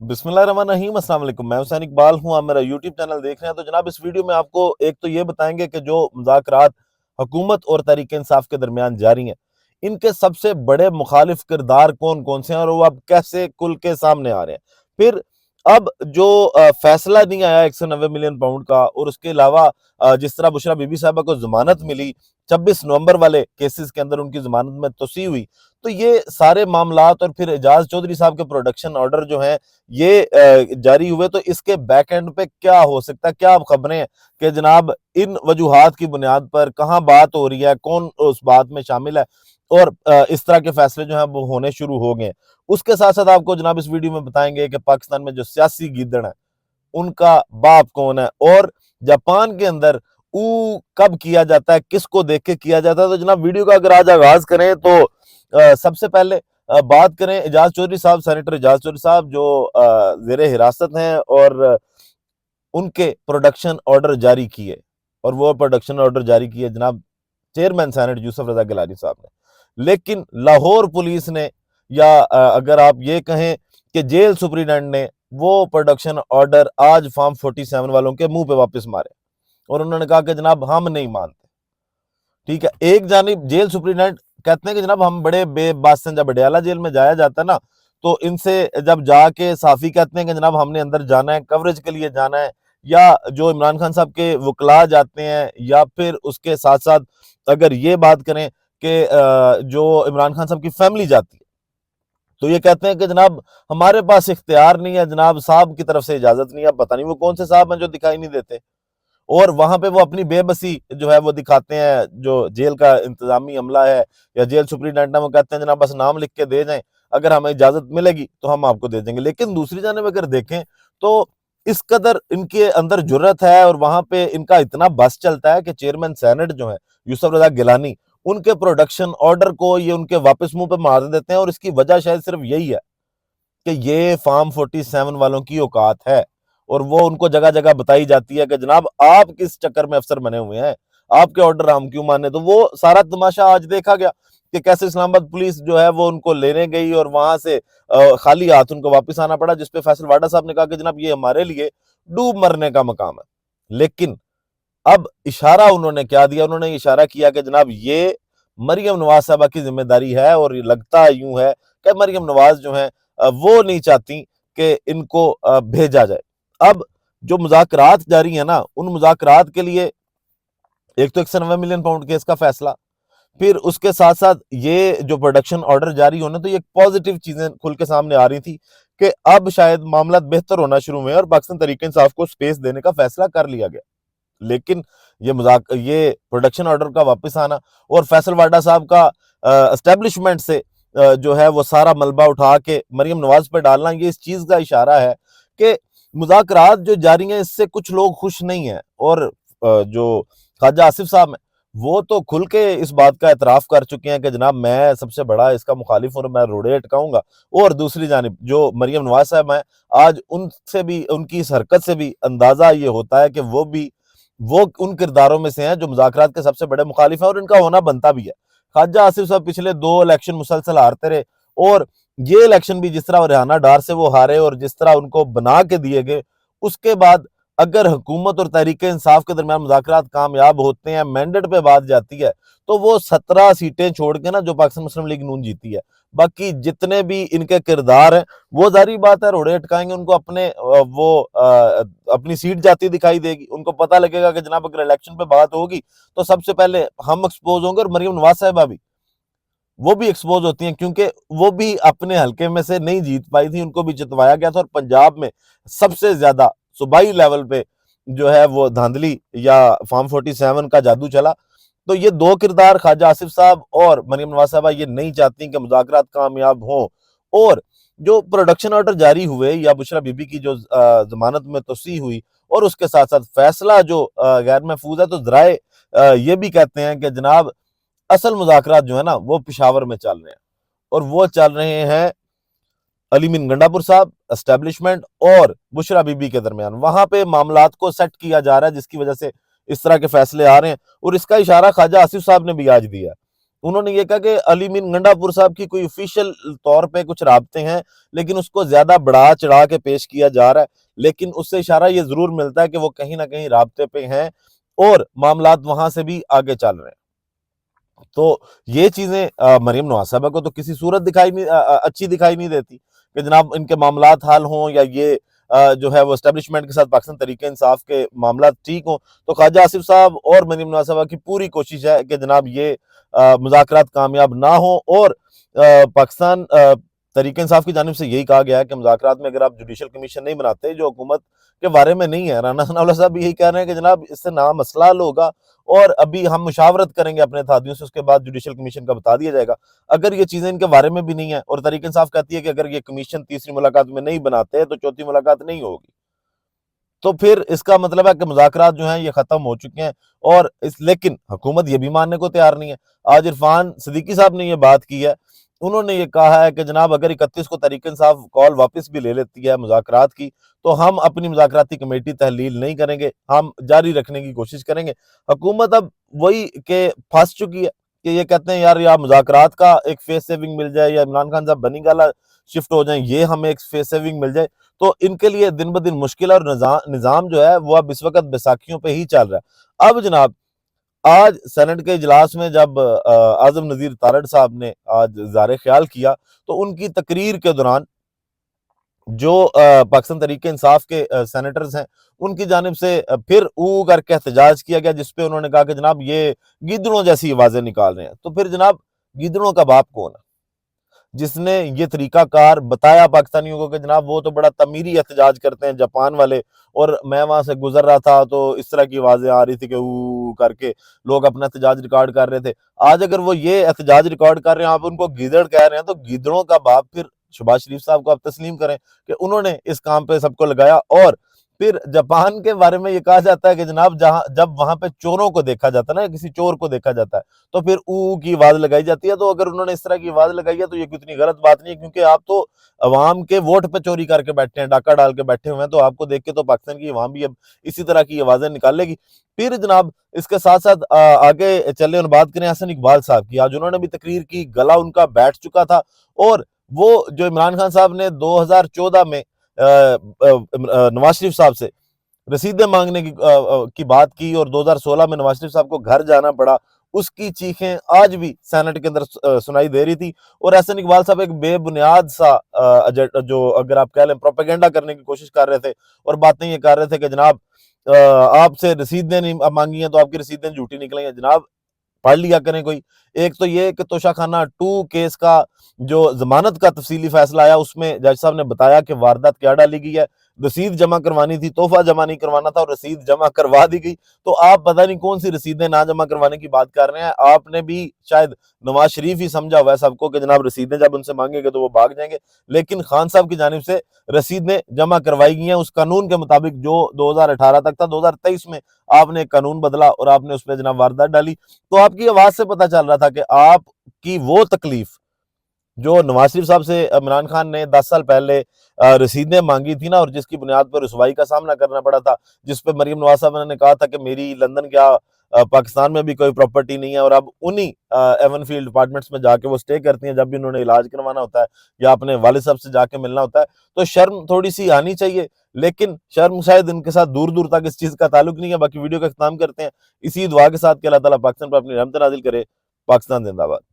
बिस्मिल्लाहिर्रहमानिर्रहीम। अस्सलाम वालेकुम। मैं हुसैन इकबाल हूँ, आप मेरा यूट्यूब चैनल देख रहे हैं। तो जनाब, इस वीडियो में आपको एक तो ये बताएंगे कि जो मुज़ाकरात हुकूमत और तहरीक इंसाफ के दरमियान जारी हैं, इनके सबसे बड़े मुखालिफ किरदार कौन कौन से हैं और वो अब कैसे खुल के सामने आ रहे हैं। फिर अब जो फैसला नहीं आया 190 मिलियन पाउंड का, और उसके अलावा जिस तरह बुशरा बीबी साहबा को जमानत मिली 26 नवंबर वाले केसेस के अंदर, उनकी जमानत में तोसी हुई। तो ये सारे मामलात और फिर एजाज चौधरी साहब के प्रोडक्शन ऑर्डर जो हैं ये जारी हुए, तो इसके बैक एंड पे क्या हो सकता है, क्या खबरें हैं कि जनाब इन वजूहात की बुनियाद पर कहाँ बात हो रही है, कौन उस बात में शामिल है, और इस तरह के फैसले जो हैं वो होने शुरू हो गए हैं। उसके साथ साथ आपको जनाब इस वीडियो में बताएंगे कि पाकिस्तान में जो सियासी गीदड़ है उनका बाप कौन है, और जापान के अंदर ऊ कब किया जाता है, किसको देख के किया जाता है। तो जनाब वीडियो का अगर आज आगाज करें तो सबसे पहले बात करें एजाज चौधरी साहब, सेनेटर एजाज चौधरी साहब जो जेर हिरासत हैं और उनके प्रोडक्शन ऑर्डर जारी किए, और वो प्रोडक्शन ऑर्डर जारी किए जनाब चेयरमैन सेनेट यूसुफ रजा गिलानी साहब ने। लेकिन लाहौर पुलिस ने, या अगर आप ये कहें कि जेल सुप्रीडेंट ने, वो प्रोडक्शन ऑर्डर आज फॉर्म 47 वालों के मुंह पे वापस मारे, और उन्होंने कहा कि जनाब हम नहीं मानते। ठीक है, एक जानिब जेल सुप्रीडेंट कहते हैं कि जनाब हम बड़े बेबास हैं। जब बडियाला जेल में जाया जाता है ना, तो इनसे जब जाके साफी कहते हैं कि जनाब हमने अंदर जाना है, कवरेज के लिए जाना है, या जो इमरान खान साहब के वकला जाते हैं, या फिर उसके साथ साथ अगर ये बात करें कि जो इमरान खान साहब की फैमिली जाती है, तो ये कहते हैं कि जनाब हमारे पास इख्तियार नहीं है, जनाब साहब की तरफ से इजाजत नहीं है। पता नहीं वो कौन से साहब हैं जो दिखाई नहीं देते, और वहां पे वो अपनी बेबसी जो है वो दिखाते हैं। जो जेल का इंतजामी अमला है या जेल सुप्रीडेंट है, वो कहते हैं जनाब बस नाम लिख के दे जाएं, अगर हमें इजाजत मिलेगी तो हम आपको दे देंगे। लेकिन दूसरी जानिब अगर देखें तो इस कदर इनके अंदर जुर्रत है, और वहां पे इनका इतना बस चलता है कि चेयरमैन सेनेट जो है यूसुफ रजा गिलानी, उनके प्रोडक्शन ऑर्डर को ये उनके वापस मुंह पे मार देते हैं। और इसकी वजह शायद सिर्फ यही है कि ये फार्म 47 वालों की औकात है, और वो उनको जगह जगह बताई जाती है कि जनाब आप किस चक्कर में अफसर बने हुए हैं, आपके ऑर्डर हम क्यों माने। तो वो सारा तमाशा आज देखा गया कि कैसे इस्लामाबाद पुलिस जो है वो उनको लेने गई, और वहां से खाली हाथ उनको वापस आना पड़ा, जिसपे फैसल वाडा साहब ने कहा कि जनाब ये हमारे लिए डूब मरने का मकाम है। लेकिन अब इशारा उन्होंने क्या दिया, उन्होंने इशारा किया कि जनाब ये मरियम नवाज साहबा की जिम्मेदारी है, और ये लगता यूं है कि मरियम नवाज जो है वो नहीं चाहती कि इनको भेजा जाए। अब जो मुज़ाकरात जारी है ना, उन मुज़ाकरात के लिए एक तो 190 मिलियन पाउंड केस का फैसला, फिर उसके साथ साथ ये जो प्रोडक्शन ऑर्डर जारी होने, तो ये पॉजिटिव चीजें खुल के सामने आ रही थी कि अब शायद मामला बेहतर होना शुरू हुए और पाकिस्तान तहरीक इंसाफ को स्पेस देने का फैसला कर लिया गया। लेकिन ये प्रोडक्शन ऑर्डर का वापस आना, और फैसल वाडा साहब का एस्टेब्लिशमेंट से जो है वो सारा मलबा उठा के मरियम नवाज पर डालना, ये इस चीज का इशारा है कि मुज़ाकरात जो जारी हैं इससे कुछ लोग खुश नहीं है। और जो ख्वाजा आसिफ साहब हैं, वो तो खुल के इस बात का एतराफ कर चुके हैं कि जनाब मैं सबसे बड़ा इसका मुखालिफ हूं और मैं रोड़े अटकाऊंगा। और दूसरी जानिब जो मरियम नवाज साहब हैं, आज उनसे भी, उनकी इस हरकत से भी अंदाजा ये होता है कि वो उन किरदारों में से हैं जो मुज़ाकरात के सबसे बड़े मुखालिफ हैं, और इनका होना बनता भी है। ख्वाजा आसिफ साहब पिछले 2 इलेक्शन मुसलसल हारते रहे, और ये इलेक्शन भी जिस तरह रेहाना डार से वो हारे और जिस तरह उनको बना के दिए गए, उसके बाद अगर हुकूमत और तहरीक इंसाफ के दरमियान मुज़ाकरात कामयाब होते हैं, मैंडेट पे बात जाती है, तो वो 17 सीटें छोड़ के ना जो पाकिस्तान मुस्लिम लीग नून जीती है। बाकी जितने भी इनके किरदार हैं वो जारी बात है रोड़े अटकाएंगे, उनको अपनी सीट जाती दिखाई देगी। उनको पता लगेगा कि जनाब अगर इलेक्शन पे बात होगी तो सबसे पहले हम एक्सपोज होंगे, और मरियम नवाज साहिबा भी, वो भी एक्सपोज होती हैं, क्योंकि वो भी अपने हल्के में से नहीं जीत पाई थी, उनको भी जितवाया गया था। और पंजाब में सबसे ज्यादा सूबाई लेवल पे जो है वो धांधली या फॉर्म 47 का जादू चला। तो ये 2 किरदार, ख्वाजा आसिफ साहब और मरियम नवाज साहबा, ये नहीं चाहती कि मुज़ाकरात कामयाब हों। और जो प्रोडक्शन ऑर्डर जारी हुए, या बुशरा बीबी की जो जमानत में तोसी हुई, और उसके साथ साथ फैसला जो गैर महफूज है, तो जराए ये भी कहते हैं कि जनाब असल मुज़ाकरात जो है ना वो पिशावर में चल रहे हैं, और वो चल रहे हैं अली मीन गंडापुर साहब, एस्टेब्लिशमेंट और बुशरा बीबी के दरमियान। वहां पे मामलात को सेट किया जा रहा है, जिसकी वजह से इस तरह के फैसले आ रहे हैं। और इसका इशारा ख्वाजा आसिफ साहब ने भी आज दिया انہوں نے یہ کہا کہ علی مین گنڈا پور صاحب کی کوئی آفیشیل طور پہ کچھ رابطے ہیں، لیکن اس کو زیادہ بڑھا چڑھا کے پیش کیا جا رہا ہے، لیکن اس سے اشارہ یہ ضرور ملتا ہے کہ وہ کہیں نہ کہیں رابطے پہ ہیں اور معاملات وہاں سے بھی آگے چل رہے ہیں۔ تو یہ چیزیں مریم نواز صاحبہ کو تو کسی صورت اچھی دکھائی نہیں دیتی کہ جناب ان کے معاملات حل ہوں، یا یہ جو ہے وہ اسٹیبلشمنٹ کے ساتھ پاکستان تحریک انصاف کے معاملات ٹھیک ہوں۔ تو خواجہ آصف صاحب اور مریم نواز صاحبہ کی پوری کوشش ہے کہ جناب یہ مذاکرات کامیاب نہ ہوں، اور پاکستان تحریک انصاف کی جانب سے یہی کہا گیا ہے کہ مذاکرات میں اگر آپ جوڈیشل کمیشن نہیں بناتے جو حکومت کے بارے میں نہیں ہے، رانا ثناء اللہ صاحب بھی یہی کہہ رہے ہیں کہ جناب اس سے نہ مسئلہ حل ہوگا، اور ابھی ہم مشاورت کریں گے اپنے اتحادیوں سے، اس کے بعد جوڈیشل کمیشن کا بتا دیا جائے گا۔ اگر یہ چیزیں ان کے بارے میں بھی نہیں ہیں، اور تحریک انصاف کہتی ہے کہ اگر یہ کمیشن تیسری ملاقات میں نہیں بناتے تو چوتھی ملاقات نہیں ہوگی، تو پھر اس کا مطلب ہے کہ مذاکرات جو ہیں یہ ختم ہو چکے ہیں۔ اور لیکن حکومت یہ بھی ماننے کو تیار نہیں ہے۔ آج عرفان صدیقی صاحب نے یہ بات کی ہے، انہوں نے یہ کہا ہے کہ جناب اگر 31 کو تحریک انصاف کال واپس بھی لے لیتی ہے مذاکرات کی، تو ہم اپنی مذاکراتی کمیٹی تحلیل نہیں کریں گے، ہم جاری رکھنے کی کوشش کریں گے۔ حکومت اب وہی کہ پھنس چکی ہے کہ یہ کہتے ہیں یار یا مذاکرات کا ایک فیس سیونگ مل جائے، یا عمران خان صاحب بنی گالا شفٹ ہو جائیں، یہ ہمیں ایک فیس سیونگ مل جائے، تو ان کے لیے دن بدن مشکل، اور نظام جو ہے وہ اب اس وقت بیساکھیوں پہ ہی چل رہا ہے۔ اب جناب آج سینٹ کے اجلاس میں جب اعظم نذیر تارڑ صاحب نے آج اظہار خیال کیا، تو ان کی تقریر کے دوران جو پاکستان تحریک انصاف کے سینیٹرز ہیں ان کی جانب سے پھر کر کے احتجاج کیا گیا، جس پہ انہوں نے کہا کہ جناب یہ گیدڑوں جیسی آوازیں نکال رہے ہیں۔ تو پھر جناب گیدڑوں کا باپ کون ہے جس نے یہ طریقہ کار بتایا پاکستانیوں کو کہ جناب وہ تو بڑا تعمیری احتجاج کرتے ہیں جاپان والے، اور میں وہاں سے گزر رہا تھا تو اس طرح کی آوازیں آ رہی تھی کہ کر کے لوگ اپنا احتجاج ریکارڈ کر رہے تھے۔ آج اگر وہ یہ احتجاج ریکارڈ کر رہے ہیں، آپ ان کو گیدڑ کہہ رہے ہیں، تو گیدڑوں کا باپ پھر شہباز شریف صاحب کو آپ تسلیم کریں کہ انہوں نے اس کام پہ سب کو لگایا۔ اور پھر جاپان کے بارے میں یہ کہا جاتا ہے کہ جناب جب وہاں پہ چوروں کو دیکھا جاتا ہے نا، کسی چور کو دیکھا جاتا ہے، تو پھر کی آواز لگائی جاتی ہے۔ تو اگر انہوں نے اس طرح کی آواز لگائی ہے تو یہ کتنی غلط بات نہیں ہے، کیونکہ آپ تو عوام کے ووٹ پہ چوری کر کے بیٹھے ہیں، ڈاکہ ڈال کے بیٹھے ہوئے ہیں، تو آپ کو دیکھ کے تو پاکستان کی عوام بھی اب اسی طرح کی آوازیں نکالے گی۔ پھر جناب اس کے ساتھ ساتھ آگے چلے اور بات کریں حسن اقبال صاحب کی۔ آج انہوں نے بھی تقریر کی، گلا ان کا بیٹھ چکا تھا، اور وہ جو عمران خان صاحب نے 2014 میں نواز شریف صاحب سے رسیدیں مانگنے کی بات کی، اور 2016 میں نواز شریف صاحب کو گھر جانا پڑا، اس کی چیخیں آج بھی سینٹ کے اندر سنائی دے رہی تھی۔ اور حسن اقبال صاحب ایک بے بنیاد سا جو اگر آپ کہہ لیں پروپیگنڈا کرنے کی کوشش کر رہے تھے، اور باتیں یہ کر رہے تھے کہ جناب آپ سے رسیدیں نہیں مانگی ہیں تو آپ کی رسیدیں جھوٹی نکلیں گے۔ جناب پڑھ لیا کریں کوئی۔ ایک تو یہ کہ توشہ خانہ 2 کیس کا جو ضمانت کا تفصیلی فیصلہ آیا، اس میں جج صاحب نے بتایا کہ واردات کیا ڈالی گئی ہے، رسید جمع کروانی تھی، تحفہ جمع نہیں کروانا تھا، اور رسید جمع کروا دی گئی۔ تو آپ پتہ نہیں کون سی رسیدیں نہ جمع کروانے کی بات کر رہے ہیں۔ آپ نے بھی شاید نواز شریف ہی سمجھا ہوا ہے سب کو کہ جناب رسیدیں جب ان سے مانگیں گے تو وہ بھاگ جائیں گے، لیکن خان صاحب کی جانب سے رسیدیں جمع کروائی گئی ہیں اس قانون کے مطابق جو 2018 تک تھا۔ 2023 میں آپ نے ایک قانون بدلا اور آپ نے اس پہ جناب واردات ڈالی۔ تو آپ کی آواز سے پتہ چل رہا تھا کہ آپ کی وہ تکلیف جو نواز شریف صاحب سے عمران خان نے 10 سال پہلے رسیدیں مانگی تھی نا، اور جس کی بنیاد پر رسوائی کا سامنا کرنا پڑا تھا، جس پہ مریم نواز صاحب نے کہا تھا کہ میری لندن کیا پاکستان میں بھی کوئی پراپرٹی نہیں ہے، اور اب انہی ایون فیلڈ اپارٹمنٹس میں جا کے وہ سٹے کرتی ہیں جب بھی انہوں نے علاج کروانا ہوتا ہے یا اپنے والد صاحب سے جا کے ملنا ہوتا ہے۔ تو شرم تھوڑی سی آنی چاہیے، لیکن شرم شاید ان کے ساتھ دور دور تک اس چیز کا تعلق نہیں ہے۔ باقی ویڈیو کا اختتام کرتے ہیں اسی دعا کے ساتھ کہ اللہ تعالیٰ پاکستان پر اپنی رحمت نازل کرے۔ پاکستان زندہ باد۔